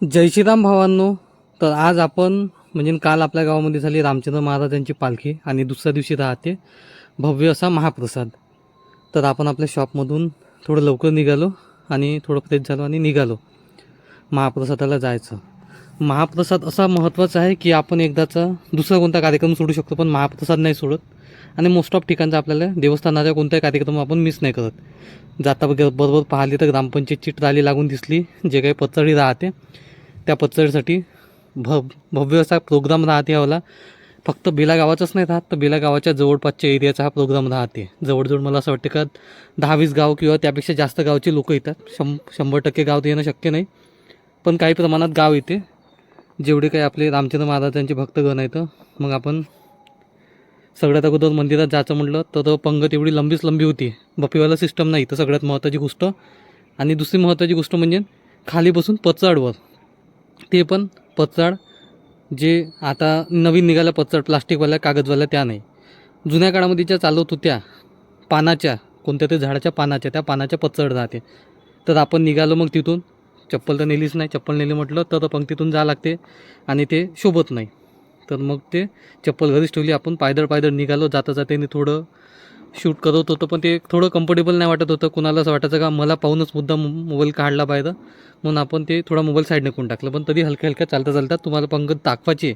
जय श्रीराम भावांनो. तर आज आपण म्हणजे काल आपल्या गावामध्ये झाली रामचंद्र महाराजांची पालखी आणि दुसऱ्या दिवशी राहते भव्य असा महाप्रसाद. तर आपण आपल्या शॉपमधून थोडं लवकर निघालो आणि थोडं फ्रेश झालो आणि निघालो महाप्रसादाला जायचं. महाप्रसाद असा महत्त्वाचा आहे की आपण एकदाचा दुसरा कोणता कार्यक्रम सोडू शकतो पण महाप्रसाद नाही सोडत. आणि मोस्ट ऑफ ठिकाणचा आपल्याला देवस्थानाच्या कोणताही कार्यक्रम आपण मिस नाही करत. जाता बरोबर पाहिली तर ग्रामपंचायतची ट्राली लागून दिसली, जे काही पचडी राहते त्या पचडीसाठी भव्य असा प्रोग्राम राहते यावाला. फक्त बेला गावाचाच नाही राहत, तर बेला गावाच्या जवळपासच्या एरियाचा हा प्रोग्राम राहते. जवळजवळ मला असं वाटतं का 10-20 गाव किंवा त्यापेक्षा जास्त गावचे लोक येतात. 100% गाव येणं शक्य नाही, पण काही प्रमाणात गाव येते. जेवढे काही आपले रामचंद्र महाराजांचे भक्तगण आहेत. मग आपण सगळ्यात अगोदर मंदिरात जायचं म्हटलं तर पंगत एवढी लंबी होती. बफेवाला सिस्टम नाही, तर सगळ्यात महत्त्वाची गोष्ट. आणि दुसरी महत्त्वाची गोष्ट म्हणजे खाली बसून पचाडवर, ते पण पचाड जे आता नवीन निघाल्या पचाड प्लास्टिकवाल्या कागदवाल्या त्या नाही. जुन्या काळामध्ये ज्या चालवत होत्या पानाच्या, कोणत्या तरी झाडाच्या पानाच्या, त्या पानाच्या पचाड राहते. तर आपण निघालो मग तिथून. चप्पल तर नेलीच नाही. चप्पल नेली म्हटलं तर पंक्तीतून जावं लागते आणि ते शोभत नाही. तर मग ते चप्पल घरीच ठेवली. आपण पायदळ निघालो. जाता जाताने थोडं शूट करत होतं, पण ते थोडं कम्फर्टेबल नाही वाटत होतं. कुणाला असं वाटायचं का मला पाहूनच मुद्दा मोबाईल काढला पाहिजे, म्हणून आपण ते थोडा मोबाईल साईडने करून टाकलं. पण तरी हलक्या चालता तुम्हाला पंगत दाखवायची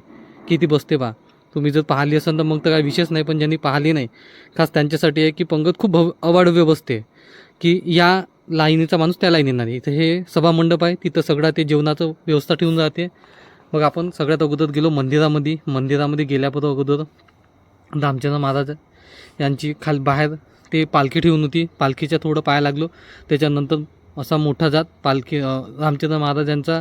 किती बसते बा. तुम्ही जर पाहिली असेल तर मग तर काही विशेष नाही, पण ज्यांनी पाहिली नाही खास त्यांच्यासाठी आहे की पंगत खूप अवाढव्य बसते. की या लाईनीचा माणूस त्या लाईनीना नाही. इथं हे सभामंडप आहे, तिथं सगळा ते जेवणाचं व्यवस्था ठेवून जाते. मग आपण सगळ्यात अगोदर गेलो मंदिरामध्ये गेल्याबरोबर अगोदर रामचंद्र महाराज यांची बाहेर ते पालखी ठेवून होती. पालखीच्या थोडं पाया लागलो. त्याच्यानंतर असा मोठा जात पालखी रामचंद्र महाराजांचा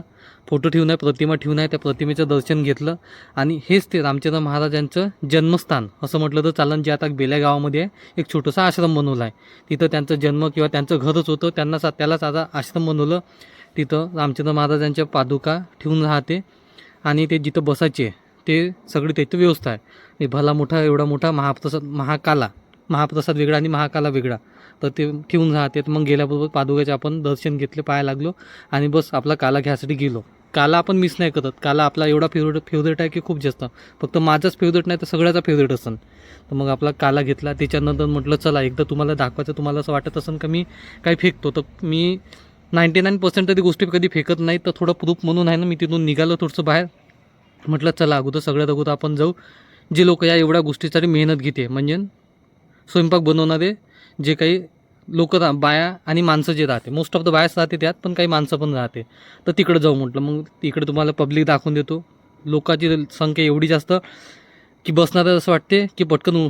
फोटो ठेवून आहे, प्रतिमा ठेवून आहे. त्या प्रतिमेचं दर्शन घेतलं. आणि हेच ते रामचंद्र महाराजांचं जन्मस्थान असं म्हटलं तर चालन, जे आता बेल्या गावामध्ये एक छोटासा आश्रम बनवला आहे. तिथं त्यांचा जन्म किंवा त्यांचं घरच होतं, त्यालाच आता आश्रम बनवलं. तिथं रामचंद्र महाराजांच्या पादुका ठेवून राहते आणि ते जिथं बसायचे ते सगळी त्याची व्यवस्था आहे. भला मोठा एवढा मोठा महाप्रसाद वेगळा आणि महाकाला वेगळा, तर ते ठेवून राहते. मग गेल्याबरोबर पादुकाचे आपण दर्शन घेतले, पाया लागलो आणि बस आपला काला घ्यायसाठी गेलो. काला आपण मिस नाही करत. काला आपला एवढा फेवरेट आहे की खूप जास्त. फक्त माझाच फेवरेट नाही तर सगळ्याचा फेवरेट असेल. तर मग आपला काला घेतला. त्याच्यानंतर म्हटलं चला एकदा तुम्हाला दाखवायचं. तुम्हाला असं वाटत असेल का मी काही फेकतो, तर मी 99% तरी गोष्टी कधी फेकत नाही. तर थोडं प्रूफ म्हणून आहे ना, मी तिथून निघालो थोडंसं बाहेर. म्हटलं चला सगळ्यात अगोदर आपण जाऊ. जे लोक या एवढ्या गोष्टीसाठी मेहनत घेते, म्हणजे स्वयंपाक बनवणारे जे काही लोक बाया आणि माणसं जे राहते, मोस्ट ऑफ द बायाच राहते त्यात, पण काही माणसं पण राहते. तर तिकडे जाऊ म्हटलं. मग तिकडे तुम्हाला पब्लिक दाखवून देतो. लोकांची संख्या एवढी जास्त की बसणारं असं वाटते की पटकन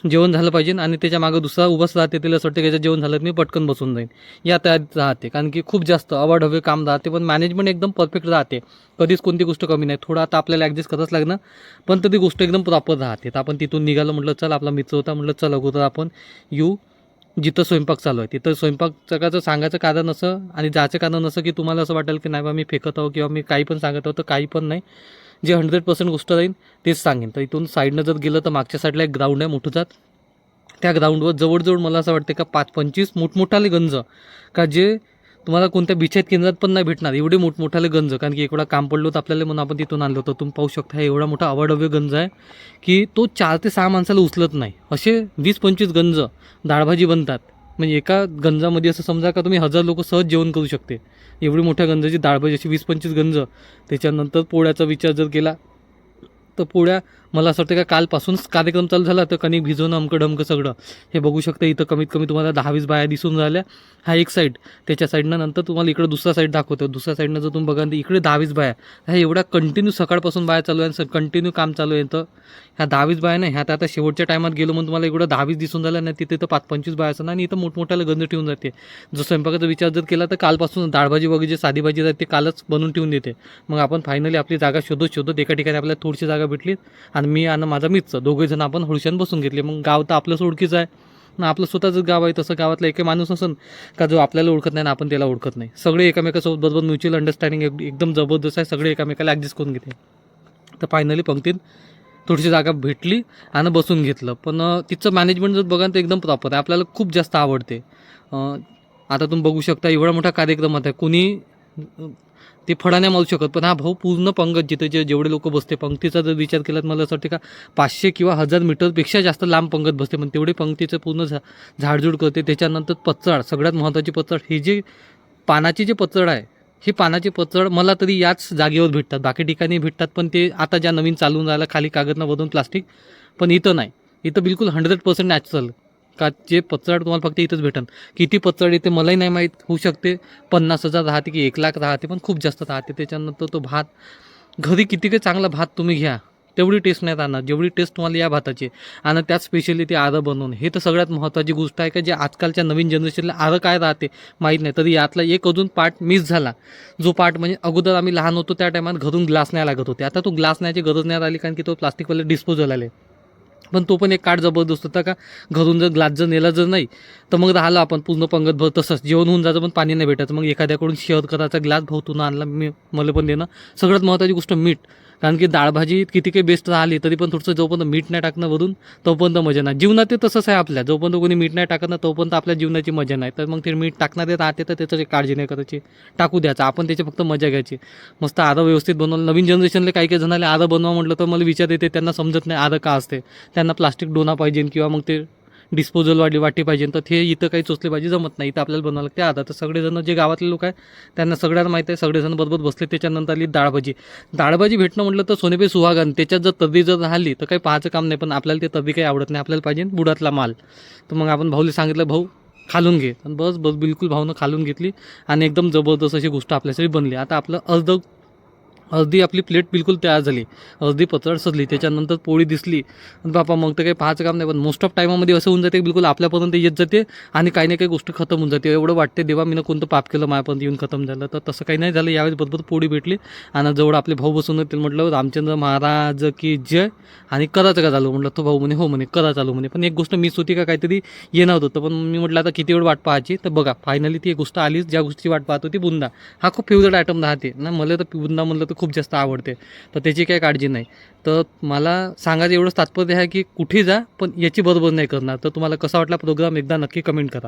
जेवण झालं पाहिजे आणि त्याच्या मागं दुसरा उभाच राहते, त्याला असं वाटतं की याचं जेवण झालं मी पटकन बसून जाईन या तयारीत राहते. कारण की खूप जास्त अवाढव्य काम राहते, पण मॅनेजमेंट एकदम परफेक्ट राहते. कधीच कोणती गोष्ट कमी नाही. थोडं आता आपल्याला ॲडजस्ट करावंच लागणार, पण ती गोष्ट एकदम प्रॉपर राहते. तर आपण तिथून निघालो. म्हटलं चल, आपला मित्र होता, म्हटलं चल अगोदर आपण जिथं स्वयंपाक चालू आहे तिथं स्वयंपाकाचं सांगायचं कारण असं आणि जायचं कारण असं की तुम्हाला असं वाटेल की नाही बा मी फेकत आहो किंवा मी काही पण सांगत आहो, तर काही पण नाही. जे 100% गोष्ट राहील तेच सांगेन. तर इथून साईडनं जर गेलं तर मागच्या साईडला एक ग्राउंड आहे मोठं जात. त्या ग्राउंडवर जवळजवळ मला असं वाटतं का 5-25 मोठमोठाले गंज, का जे तुम्हाला कोणत्या बिछाईत केंद्रात पण नाही भेटणार एवढे मोठमोठाले गंज. कारण की एवढा काम पडलं होतं आपल्याला म्हणून आपण तिथून आणलं होतं. तुम्ही पाहू शकता एवढा मोठा अवाढव्य गंज आहे की तो 4 ते 6 माणसाला उचलत नाही. असे 20-25 गंज डाळभाजी बनतात. म्हणजे एका गंजामध्ये असं समजा का तुम्ही 1000 लोक सहज जेवण करू शकते. एवढी मोठ्या गंजाची डाळभाजी अशी 20-25 गंज. त्याच्यानंतर पोळ्याचा विचार जर केला तर पोळ्या मला असं वाटतं का कालपासूनच कार्यक्रम चालू झाला. तर कणिक भिजवणं अमकं डमकं सगळं हे बघू शकता. इथं कमीत कमी तुम्हाला 10-20 बाया दिसून राहिल्या. हा एक साईड. त्याच्या साईडनं नंतर तुम्हाला इकडं दुसरा साईड दाखवतो. दुसऱ्या साईडनं जर तुम्ही बघाल तर इकडे 10-20 बाया. ह्या एवढ्या कंटिन्यू सकाळपासून बाया चालू आहे, कंटिन्यू काम चालू आहे. तर ह्या 10-20 बाया नाही, ह्या तर आता शेवटच्या टायमात गेलो म्हणून तुम्हाला एवढं 10-20 दिसून झालं नाही. तिथे तर 5-25 बाया असतात आणि इथं मोठमोठ्याला गंज ठेवून जाते. जर स्वयंपाकाचा विचार जर केला तर कालपासून डाळभाजी वगैरे जे साधी भाजी राहते ते कालच बनवून ठेवून देते. मग आपण फायनली आपली जागा शोधत एका ठिकाणी आपल्याला थोडीशी जागा भेटली आणि मी आणि माझा मित्र दोघेजण आपण हळूशान बसून घेतले. मग गाव तर आपलंच ओळखीचं आहे ना, आपलं स्वतःच गाव आहे. तसं गावातला एक माणूस असेल का जो आपल्याला ओळखत नाही ना आपण त्याला ओळखत नाही. सगळे एकमेकासोबत बरोबर म्युच्युअल अंडरस्टँडिंग एकदम जबरदस्त आहे. सगळे एकमेकाला ॲडजस्ट करून घेते. तर फायनली पंक्तीत थोडीशी जागा भेटली आणि बसून घेतलं. पण तिचं मॅनेजमेंट जर बघा तर एकदम प्रॉपर आहे. आपल्याला खूप जास्त आवडते. आता तुम्ही बघू शकता एवढा मोठा कार्यक्रमात आहे. कोणी ते फळा नाही मारू शकत. पण हा भाऊ पूर्ण पंगत जिथे जेवढे लोक बसते पंक्तीचा जर विचार केला तर मला असं वाटते का 500 किंवा 1000 मीटरपेक्षा जास्त लांब पंगत बसते. पण तेवढे पंक्तीचं पूर्ण झाडझूड करते. त्याच्यानंतर पचड, सगळ्यात महत्त्वाची पचड, हे जे पानाची जे पचड आहे, ही पानाची पचड मला तरी याच जागेवर भेटतात. बाकी ठिकाणी भेटतात पण ते आता ज्या नवीन चालून राहिला खाली कागदनं बदलून प्लास्टिक, पण इथं नाही. इथं बिलकुल 100% नॅचरल का जे पचड तुम्हाला फक्त इथंच भेटन. किती पचड येते मलाही नाही माहीत, होऊ शकते 50,000 राहते की 1,00,000 राहते, पण खूप जास्त राहते. त्याच्यानंतर तो भात घरी किती काही चांगला भात तुम्ही घ्या तेवढी टेस्ट नाही राहणार जेवढी टेस्ट तुम्हाला या भाताची. आणि त्यात स्पेशली ते आरं बनवून, हे तर सगळ्यात महत्त्वाची गोष्ट आहे का जे आजकालच्या नवीन जनरेशनला आरं काय राहते माहीत नाही. तरी यातला एक अजून पार्ट मिस झाला, जो पार्ट म्हणजे अगोदर आम्ही लहान होतो त्या टायमात घरून ग्लास नाही लागत होते. आता तो ग्लास न्यायची गरज नाही राहिली कारण की तो प्लास्टिकवाले डिस्पोजल आले. पण तो पण एक काळ जबरदस्त होता का घरून जर ग्लास जर नेला जर नाही तर मग राहिलं आपण पूर्ण पंगतभर तसंच जेवण होऊन जायचं पण पाणी नाही भेटायचं. मग एखाद्याकडून शेअर करायचा ग्लास, भाऊ तू आणला मला पण देणं. सगळ्यात महत्त्वाची गोष्ट मीठ, कारण की डाळ भाजी किती काही बेस्ट राहिली तरी पण थोडंसं जोपर्यंत मीठ नाही टाकणं वरून तोपर्यंत मजा नाही. जीवनात ते तसंच आहे आपल्या, जोपर्यंत कोणी मीठ नाही टाकत ना तोपर्यंत आपल्या जीवनाची मजा नाही. तर मग ते मीठ टाकणारे राहते तर त्याची काळजी नाही करायची, टाकू द्यायचं आपण, त्याची फक्त मजा घ्यायची. मस्त आरं व्यवस्थित बनवलं. नवीन जनरेशनला काही काही जणांना आरं बनवा म्हटलं तर मला विचार येते, त्यांना समजत नाही आरं का असते. त्यांना प्लास्टिक डोना पाहिजे किंवा मग ते डिस्पोजल वाटी पाहिजे, तर ते इथं काही चोचले पाहिजे जमत नाही. इथं आपल्याला बनवावं लागते आरं. तर सगळेजण जे गावातले लोक आहे त्यांना सगळ्यांना माहीत आहे, सगळेजण बरोबर बसले. त्याच्यानंतर आली डाळभाजी. डाळभाजी भेटणं म्हटलं तर सोनेपे सुहागन, त्याच्यात जर तर्री जर राहिली तर काही पाहायचं काम नाही. पण आपल्याला ते तर्री काही आवडत नाही, आपल्याला पाहिजे बुडातला माल. तर मग आपण भाऊला सांगितलं भाऊ खालून घे, आणि बस बस बिलकुल भाऊनं खालून घेतली आणि एकदम जबरदस्त अशी गोष्ट आपल्यासाठी बनली. आता आपलं अर्धी आपली प्लेट बिलकुल तयार झाली, अर्धी पचड सजली. त्याच्यानंतर पोळी दिसली बापा, मग तर काही पाहायचं काम नाही. पण मोस्ट ऑफ टायमामध्ये असं होऊन जाते बिलकुल आपल्यापर्यंत येत जाते आणि काही ना काही गोष्ट खतम होऊन जाते. एवढं वाटते देवा मी कोणतं पाप केलं माझ्यापर्यंत येऊन खतम झालं. तर तसं काही नाही झालं. यावेळेस बरोबर पोळी भेटली आणि जवळ आपले भाऊ बसून होते. म्हटलं रामचंद्र महाराज की जय, आणि करायचं का चालू म्हटलं. तो भाऊ म्हणे हो म्हणे करा चालू म्हणे. पण एक गोष्ट मिस होती का काहीतरी येणार होतं. पण मी म्हटलं आता किती वेळ वाट पाहायची. तर बघा फायनली ती एक गोष्ट आलीच, ज्या गोष्टीची वाट पाहत होती. बुंदा हा खूप फेवरेट आयटम राहते ना, मला तर बुंदा म्हणलं तर खूप जास्त आवडते. तर त्याची काही काळजी नाही. तर मला सांगायचं एवढंच तात्पर्य आहे की कुठे जा पण याची बरोबर नाही करणार. तर तुम्हाला कसा वाटला प्रोग्राम एकदा नक्की कमेंट करा.